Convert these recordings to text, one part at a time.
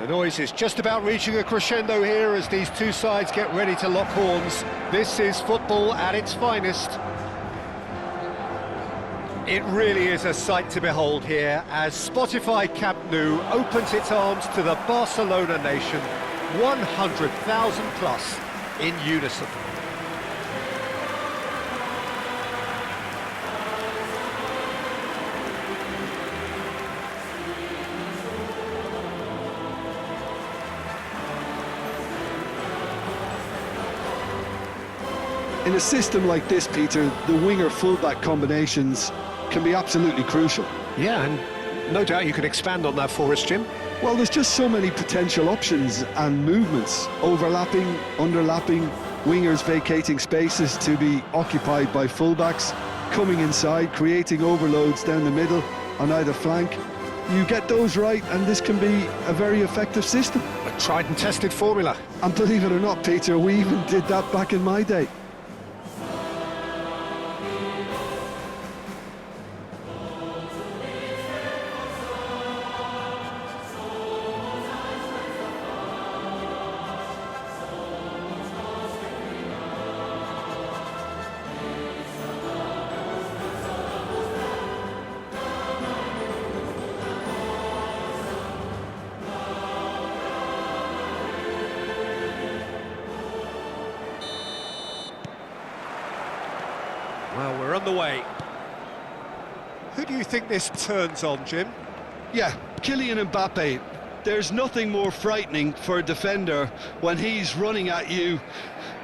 The noise is just about reaching a crescendo here as these two sides get ready to lock horns. This is football at its finest. It really is a sight to behold here as Spotify Camp Nou opens its arms to the Barcelona nation, 100,000 plus in unison. In a system like this, Peter, the winger-fullback combinations can be absolutely crucial. Yeah, and no doubt you can expand on that for us, Jim. Well, there's just so many potential options and movements, overlapping, underlapping, wingers vacating spaces to be occupied by fullbacks, coming inside, creating overloads down the middle on either flank. You get those right and this can be a very effective system. A tried and tested formula. And believe it or not, Peter, we even did that back in my day. Well, we're on the way. Who do you think this turns on, Jim? Yeah, Kylian Mbappe. There's nothing more frightening for a defender when he's running at you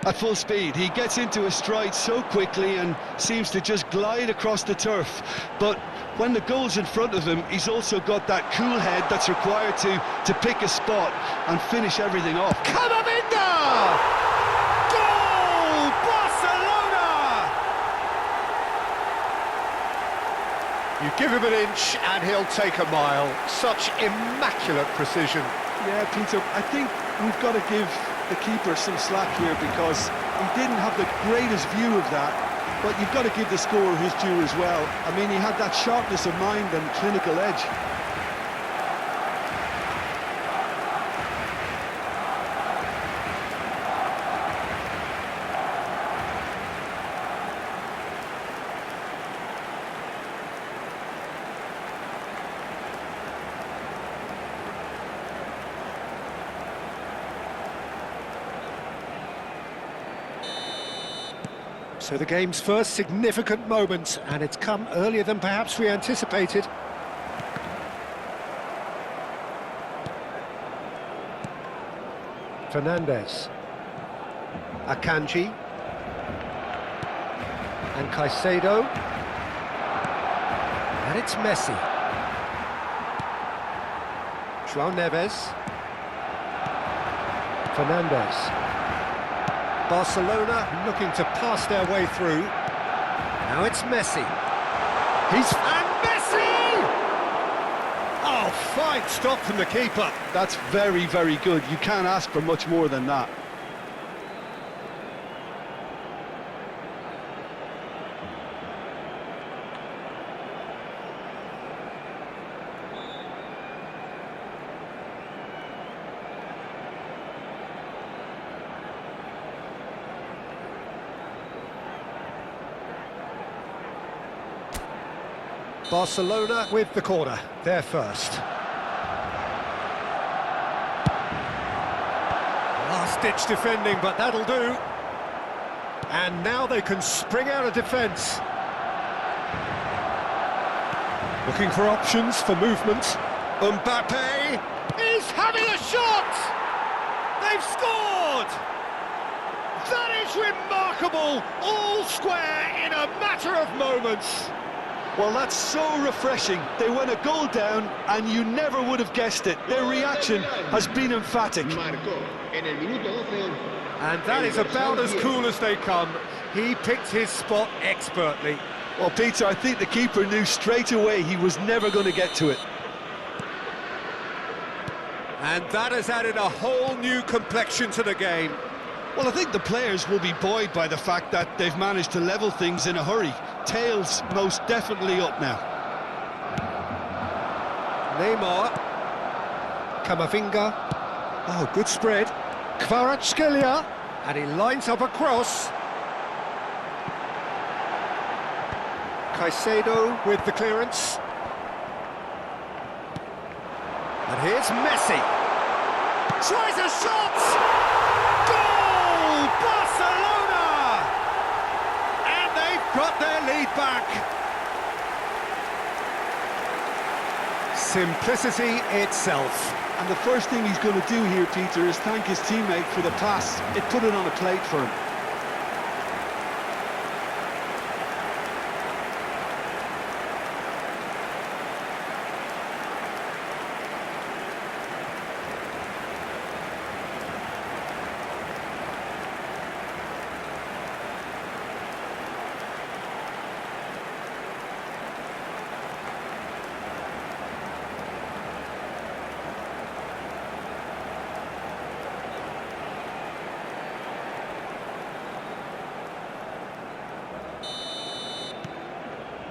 at full speed. He gets into a stride so quickly and seems to just glide across the turf. But when the goal's in front of him, he's also got that cool head that's required to pick a spot and finish everything off. Camavinga! Goal! Barcelona! You give him an inch and he'll take a mile. Such immaculate precision. Yeah, Peter, I think we've got to give the keeper some slack here because he didn't have the greatest view of that, but you've got to give the scorer his due as well. I mean, he had that sharpness of mind and clinical edge. So the game's first significant moment, and it's come earlier than perhaps we anticipated. Fernandez. Akanji. And Caicedo. And it's Messi. João Neves. Fernandez. Barcelona looking to pass their way through. Now it's Messi. And Messi! Oh, fine stop from the keeper. That's very, very good. You can't ask for much more than that. Barcelona with the corner, they're first. Last-ditch defending, but that'll do. And now they can spring out of defence. Looking for options for movement. Mbappe is having a shot! They've scored! That is remarkable! All square in a matter of moments. Well, that's so refreshing. They went a goal down and you never would have guessed it. Their reaction has been emphatic. And that is about as cool as they come. He picked his spot expertly. Well, Peter, I think the keeper knew straight away he was never going to get to it. And that has added a whole new complexion to the game. Well, I think the players will be buoyed by the fact that they've managed to level things in a hurry. Tails most definitely up now. Neymar. Camavinga. Oh, good spread. Kvaratskhelia. And he lines up a cross. Caicedo with the clearance. And here's Messi. Tries a shot! Goal! Barcelona! And they've got their lead back. Simplicity itself. And the first thing he's going to do here, Peter, is thank his teammate for the pass. It put it on a plate for him.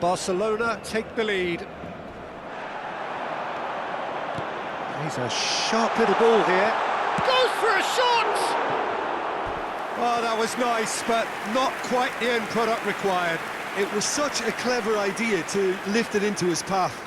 Barcelona take the lead. He's a sharp little ball here. Goes for a shot! Oh, that was nice, but not quite the end product required. It was such a clever idea to lift it into his path.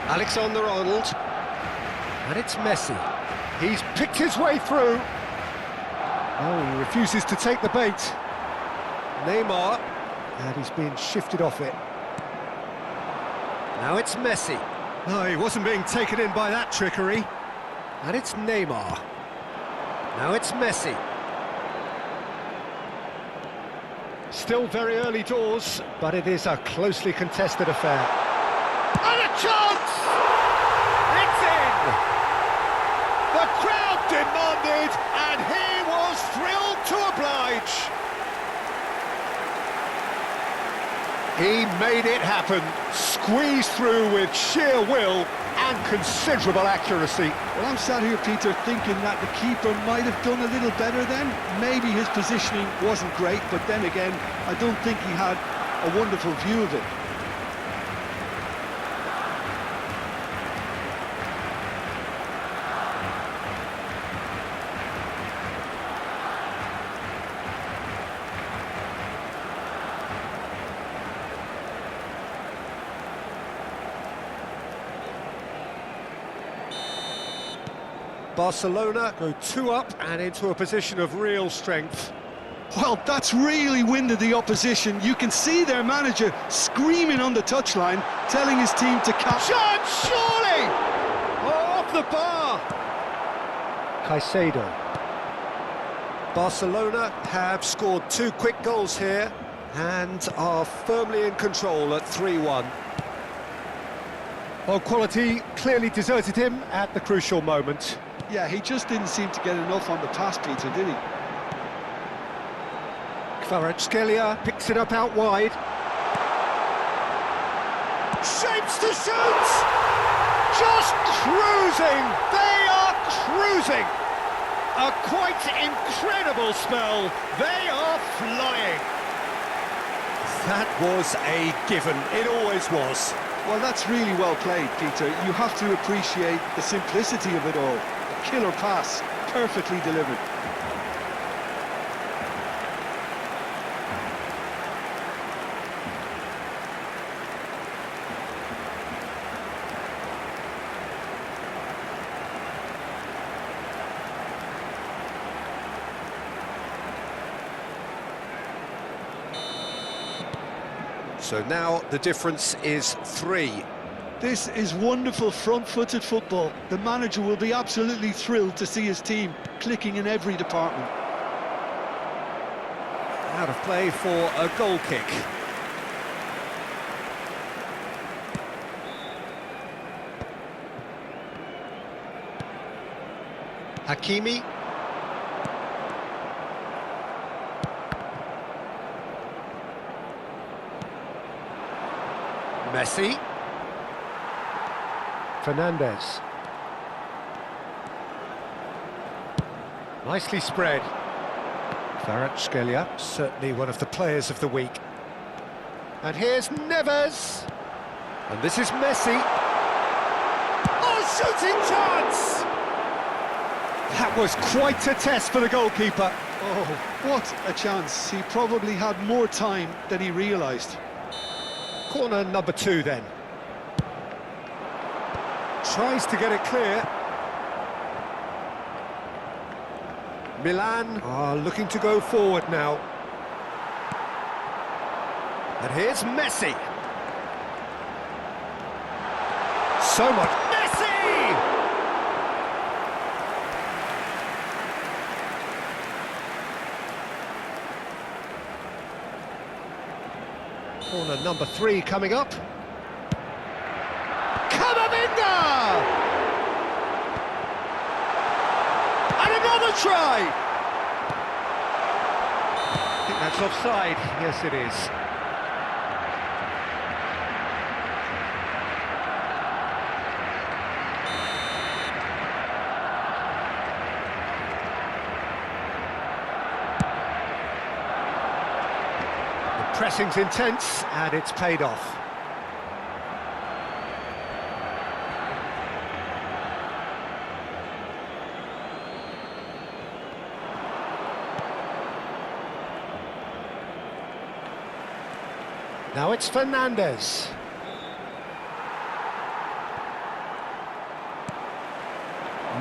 Alexander-Arnold, and it's Messi. He's picked his way through. Oh, he refuses to take the bait. Neymar, and he's being shifted off it. Now it's Messi. No, he wasn't being taken in by that trickery. And it's Neymar. Now it's Messi. Still very early doors, but it is a closely contested affair. And a chance! It's in! The crowd demanded, and he was thrilled to oblige. He made it happen, squeezed through with sheer will and considerable accuracy. Well, I'm sat here, Peter, thinking that the keeper might have done a little better then. Maybe his positioning wasn't great, but then again, I don't think he had a wonderful view of it. Barcelona go 2 up and into a position of real strength. Well, that's really winded the opposition. You can see their manager screaming on the touchline, telling his team to catch. Chance, surely! Oh, off the bar! Caicedo. Barcelona have scored 2 quick goals here and are firmly in control at 3-1. Well, quality clearly deserted him at the crucial moment. Yeah, he just didn't seem to get enough on the pass, Peter, did he? Kvaratskhelia picks it up out wide. Shapes to shoot! Just cruising! They are cruising! A quite incredible spell. They are flying. That was a given. It always was. Well, that's really well played, Peter. You have to appreciate the simplicity of it all. A killer pass, perfectly delivered. So now the difference is 3. This is wonderful front-footed football. The manager will be absolutely thrilled to see his team clicking in every department. Out of play for a goal kick. Hakimi. Messi. Fernandez. Nicely spread. Kvaratskhelia, certainly one of the players of the week. And here's Neves. And this is Messi. Oh, shooting chance! That was quite a test for the goalkeeper. Oh, what a chance. He probably had more time than he realised. Corner number 2 then. Tries to get it clear. Milan are looking to go forward now. And here's Messi. So much Messi! Corner number 3 coming up. Camavinga! And another try! I think that's offside. Yes, it is. Pressing's intense, and it's paid off. Now it's Fernandes.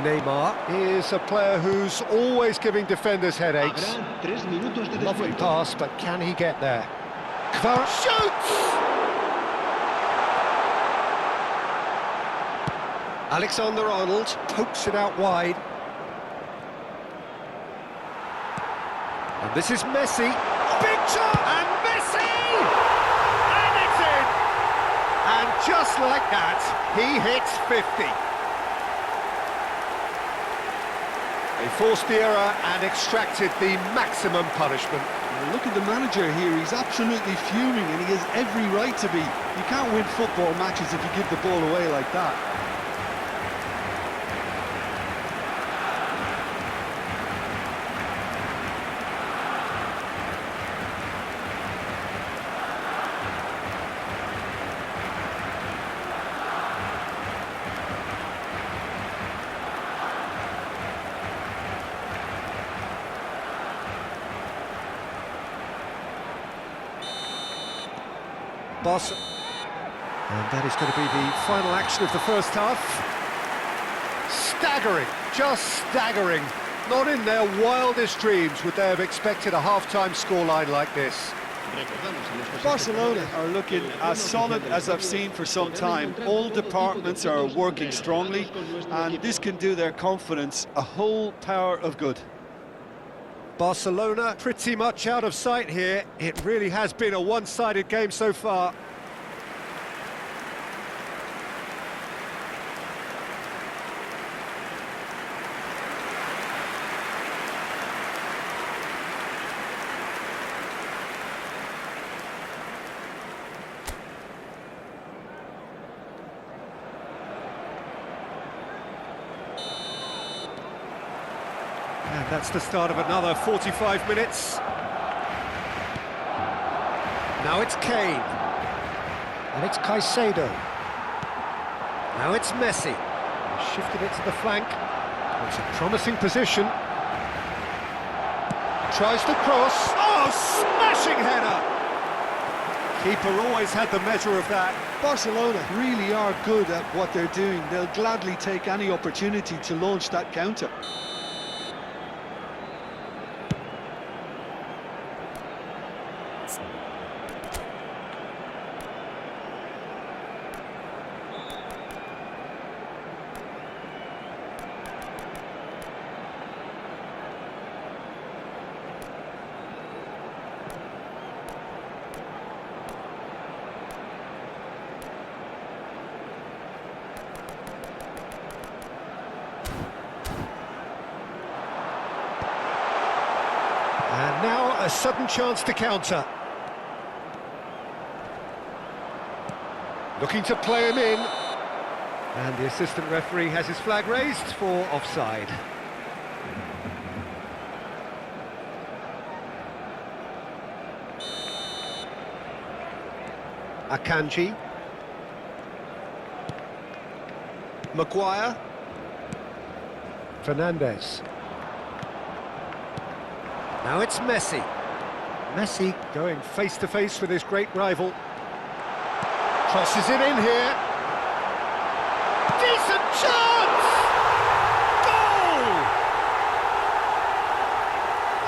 Neymar is a player who's always giving defenders headaches. Lovely pass, but can he get there? Shoots! Alexander-Arnold pokes it out wide. And this is Messi. Big shot! And Messi! And it's in! And just like that, he hits 50. They forced the error and extracted the maximum punishment. Look at the manager here, he's absolutely fuming and he has every right to be. You can't win football matches if you give the ball away like that. And that is going to be the final action of the first half. Staggering, just staggering. Not in their wildest dreams would they have expected a half-time scoreline like this. Barcelona are looking as solid as I've seen for some time. All departments are working strongly, and this can do their confidence a whole power of good. Barcelona pretty much out of sight here. It really has been a one-sided game so far. And that's the start of another 45 minutes. Now it's Kane. And it's Caicedo. Now it's Messi. He's shifted it to the flank. It's a promising position. Tries to cross. Oh, smashing header! Keeper always had the measure of that. Barcelona really are good at what they're doing. They'll gladly take any opportunity to launch that counter. And now a sudden chance to counter. Looking to play him in. And the assistant referee has his flag raised for offside. Akanji. Maguire. Fernandes. Now it's Messi. Messi going face-to-face with his great rival. Crosses it in here. Decent chance! Goal!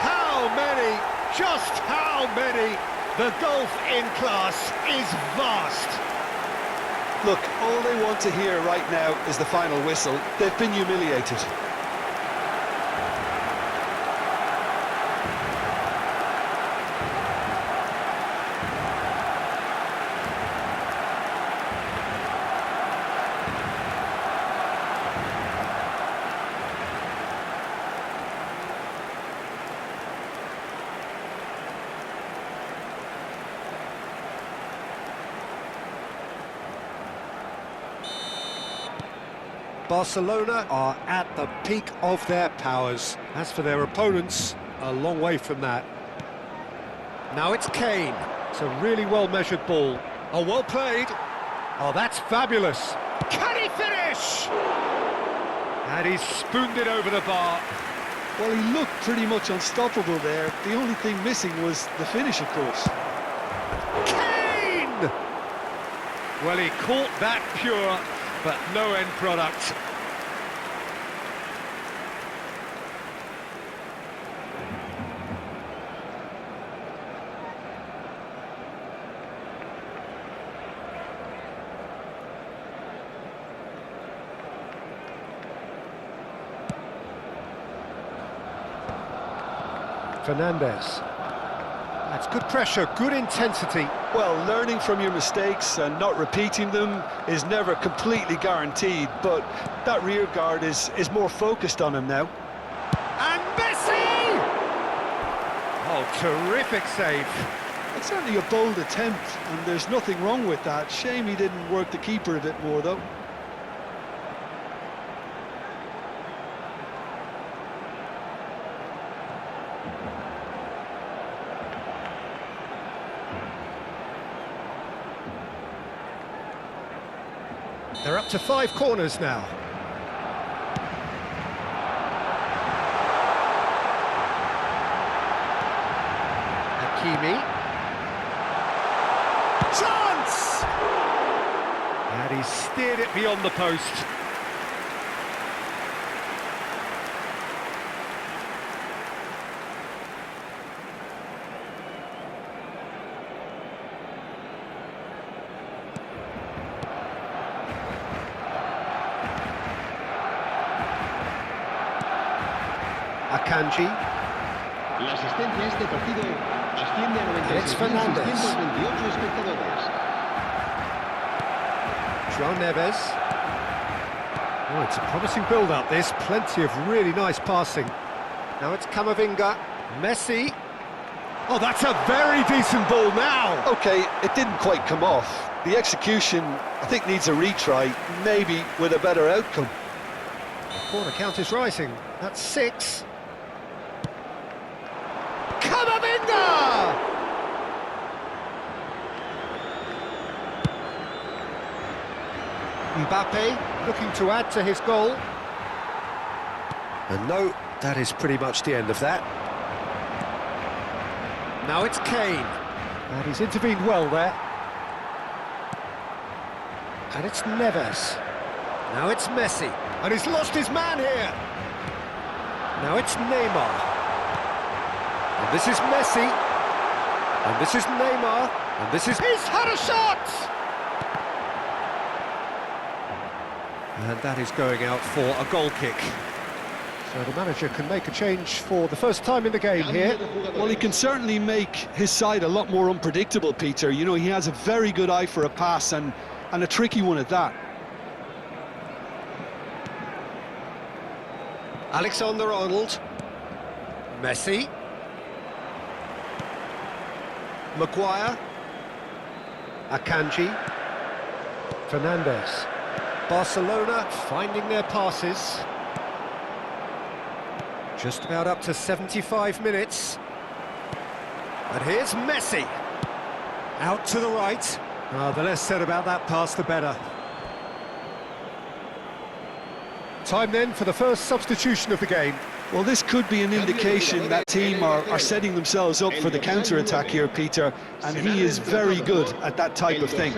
How many? Just how many? The gulf in class is vast. Look, all they want to hear right now is the final whistle. They've been humiliated. Barcelona are at the peak of their powers. As for their opponents, a long way from that. Now it's Kane. It's a really well-measured ball. Oh, well played. Oh, that's fabulous. Can he finish? And he's spooned it over the bar. Well, he looked pretty much unstoppable there. The only thing missing was the finish, of course. Kane! Well, he caught that pure, but no end product. Fernandes. That's good pressure, good intensity. Well, learning from your mistakes and not repeating them is never completely guaranteed, but that rear guard is more focused on him now. And Messi! Oh, terrific save. It's certainly a bold attempt, and there's nothing wrong with that. Shame he didn't work the keeper a bit more, though. They're up to 5 corners now. Hakimi. Chance! And he steered it beyond the post. Akanji. La asistencia a este partido asciende a It's Fernandes. 96.628 espectadores. João Neves. Oh, it's a promising build-up, this. Plenty of really nice passing. Now it's Camavinga. Messi. Oh, that's a very decent ball now. Okay, it didn't quite come off. The execution, I think, needs a retry, maybe with a better outcome. The corner count is rising. That's 6. Camavinga! Mbappe looking to add to his goal. And no, that is pretty much the end of that. Now it's Kane. And he's intervened well there. And it's Neves. Now it's Messi. And he's lost his man here. Now it's Neymar. And this is Messi. And this is Neymar. And this is... He's had a shot! And that is going out for a goal kick. So the manager can make a change for the first time in the game here. Well, he can certainly make his side a lot more unpredictable, Peter. You know, he has a very good eye for a pass and a tricky one at that. Alexander-Arnold. Messi. Maguire. Akanji. Fernandes. Barcelona finding their passes. Just about up to 75 minutes. And here's Messi. Out to the right. The less said about that pass, the better. Time then for the first substitution of the game. Well, this could be an indication that team are setting themselves up for the counter-attack here, Peter, and he is very good at that type of thing.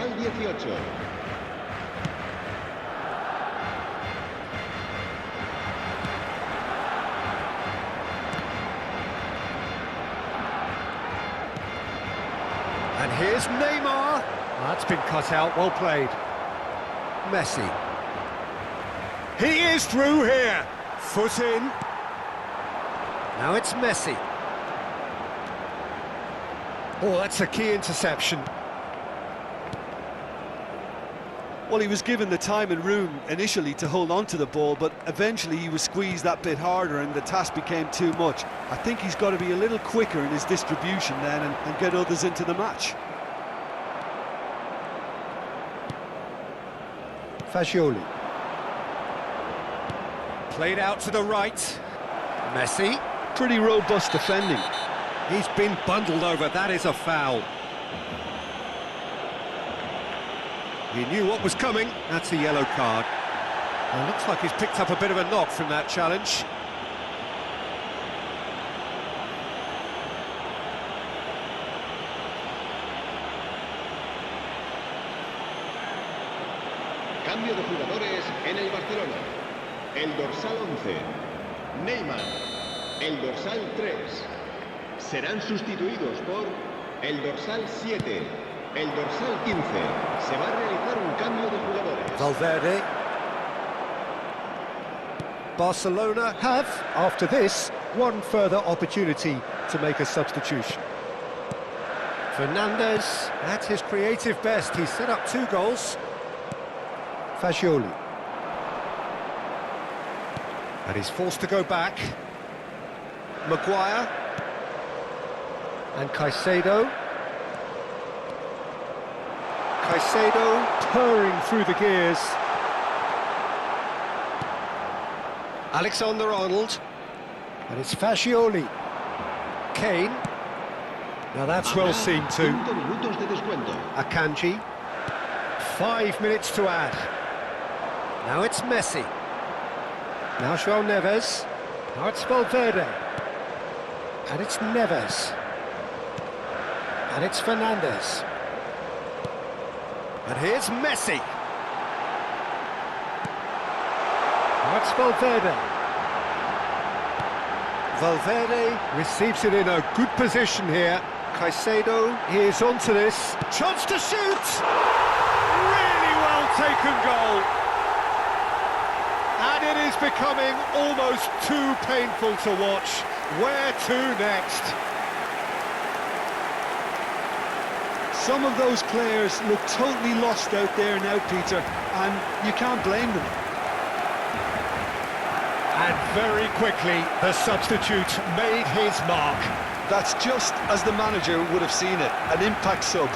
And here's Neymar. That's been cut out, well played. Messi. He is through here. Foot in. Now it's Messi. Oh, that's a key interception. Well, he was given the time and room initially to hold on to the ball, but eventually he was squeezed that bit harder and the task became too much. I think he's got to be a little quicker in his distribution then and get others into the match. Fagioli. Played out to the right. Messi. Pretty robust defending. He's been bundled over, that is a foul. He knew what was coming, that's a yellow card. Well, looks like he's picked up a bit of a knock from that challenge. Cambio de jugadores en el Barcelona. El dorsal 11, Neymar. El dorsal 3. Serán sustituidos por el dorsal 7, el dorsal 15. Se va a realizar un cambio de jugadores. Valverde. Barcelona have, after this, one further opportunity to make a substitution. Fernandes, at his creative best, he's set up 2 goals. Fagioli. And he's forced to go back. Maguire. And Caicedo. Caicedo purring through the gears. Alexander-Arnold. And it's Fagioli. Kane. Now that's well seen too. Akanji. 5 minutes to add. Now it's Messi. Now João Neves. Now it's Valverde. And it's Neves. And it's Fernandes. And here's Messi. Now it's Valverde. Valverde receives it in a good position here. Caicedo is onto this. Chance to shoot! Really well taken goal. And it is becoming almost too painful to watch. Where to next? Some of those players look totally lost out there now, Peter, and you can't blame them. And very quickly, the substitute made his mark. That's just as the manager would have seen it, an impact sub.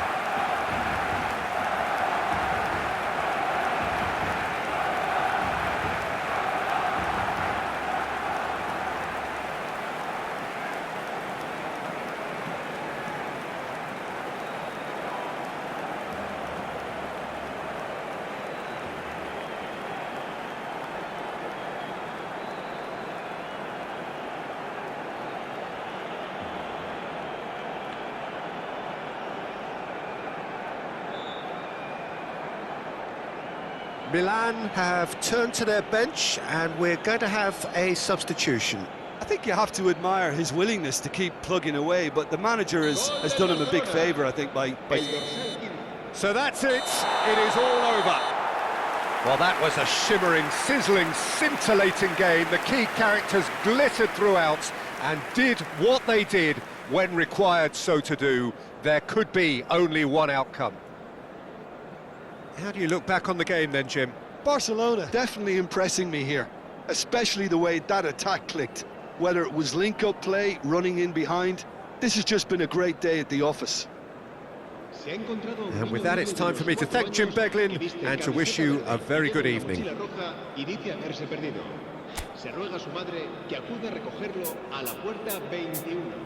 Milan have turned to their bench and we're going to have a substitution. I think you have to admire his willingness to keep plugging away, but the manager has done him a big favour, I think, by... So that's it. It is all over. Well, that was a shimmering, sizzling, scintillating game. The key characters glittered throughout and did what they did when required so to do. There could be only one outcome. How do you look back on the game then, Jim? Barcelona definitely impressing me here, especially the way that attack clicked. Whether it was link-up play, running in behind, this has just been a great day at the office. And with that, it's time for me to thank Jim Beglin and to wish you a very good evening. Se ruega a su madre que acude a recogerlo a la puerta 21.